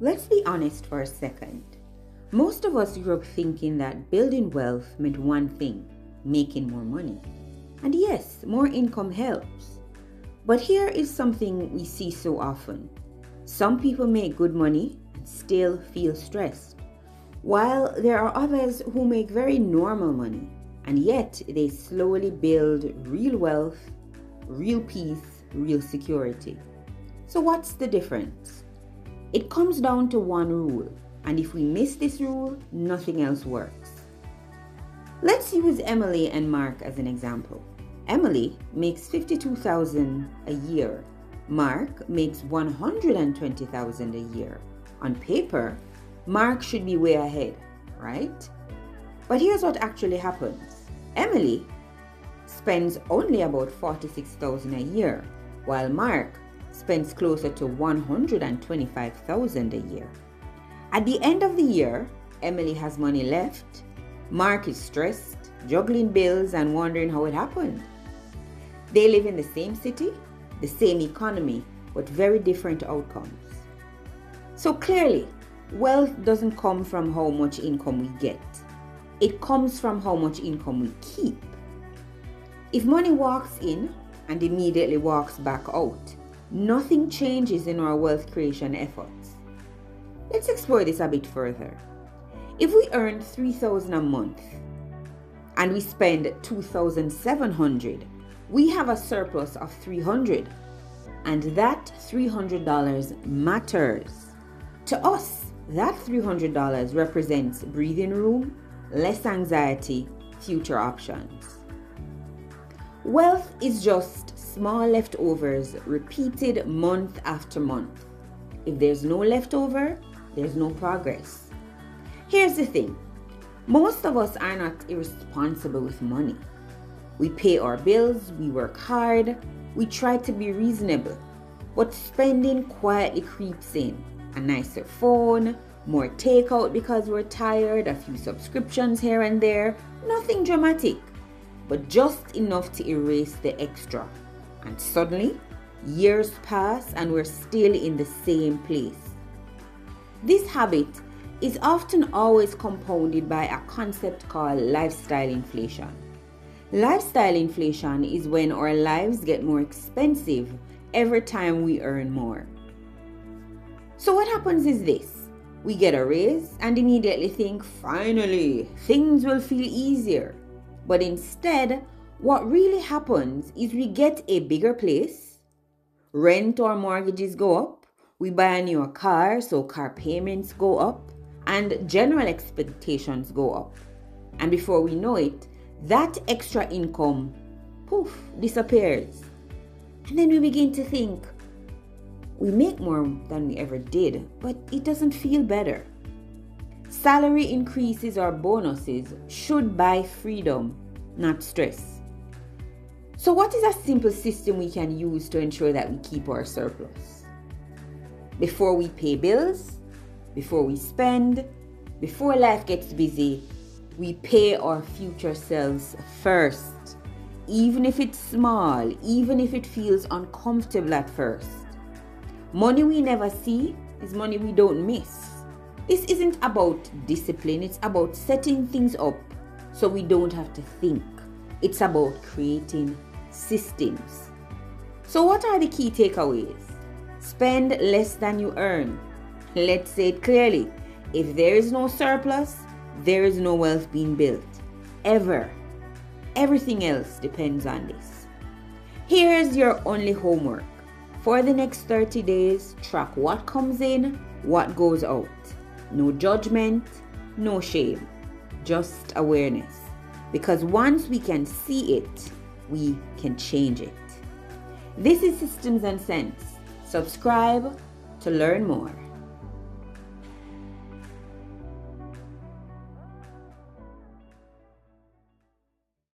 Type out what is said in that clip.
Let's be honest for a second. Most of us grew up thinking that building wealth meant one thing: making more money. And yes, more income helps. But here is something we see so often. Some people make good money and still feel stressed, while there are others who make very normal money and yet they slowly build real wealth, real peace, real security. So what's the difference? It comes down to one rule, and if we miss this rule, nothing else works. Let's use Emily and Mark as an example. Emily makes $52,000 a year. Mark makes $120,000 a year. On paper, Mark should be way ahead, right? But here's what actually happens. Emily spends only about $46,000 a year, while Mark spends closer to $125,000 a year. At the end of the year, Emily has money left. Mark is stressed, juggling bills and wondering how it happened. They live in the same city, the same economy, but very different outcomes. So clearly, wealth doesn't come from how much income we get. It comes from how much income we keep. If money walks in and immediately walks back out, nothing changes in our wealth creation efforts. Let's explore this a bit further. If we earn $3,000 a month and we spend $2,700, we have a surplus of $300, and that $300 matters. To us, that $300 represents breathing room, less anxiety, future options. Wealth is just small leftovers repeated month after month. If there's no leftover, there's no progress. Here's the thing. Most of us are not irresponsible with money. We pay our bills, we work hard, we try to be reasonable, but spending quietly creeps in. A nicer phone, more takeout because we're tired, a few subscriptions here and there, nothing dramatic, but just enough to erase the extra. And suddenly, years pass and we're still in the same place. This habit is often always compounded by a concept called lifestyle inflation. Lifestyle inflation is when our lives get more expensive every time we earn more. So what happens is this. We get a raise and immediately think, finally, things will feel easier. But instead, what really happens is we get a bigger place, rent or mortgages go up, we buy a newer car, so car payments go up, and general expectations go up. And before we know it, that extra income, poof, disappears. And then we begin to think, we make more than we ever did, but it doesn't feel better. Salary increases or bonuses should buy freedom, not stress. So what is a simple system we can use to ensure that we keep our surplus? Before we pay bills, before we spend, before life gets busy, we pay our future selves first. Even if it's small, even if it feels uncomfortable at first. Money we never see is money we don't miss. This isn't about discipline, it's about setting things up so we don't have to think. It's about creating systems. So what are the key takeaways? Spend less than you earn. Let's say it clearly. If there is no surplus, there is no wealth being built. Ever. Everything else depends on this. Here's your only homework. For the next 30 days, track what comes in, what goes out. No judgment, no shame, just awareness. Because once we can see it, we can change it. This is Systems and Sense. Subscribe to learn more.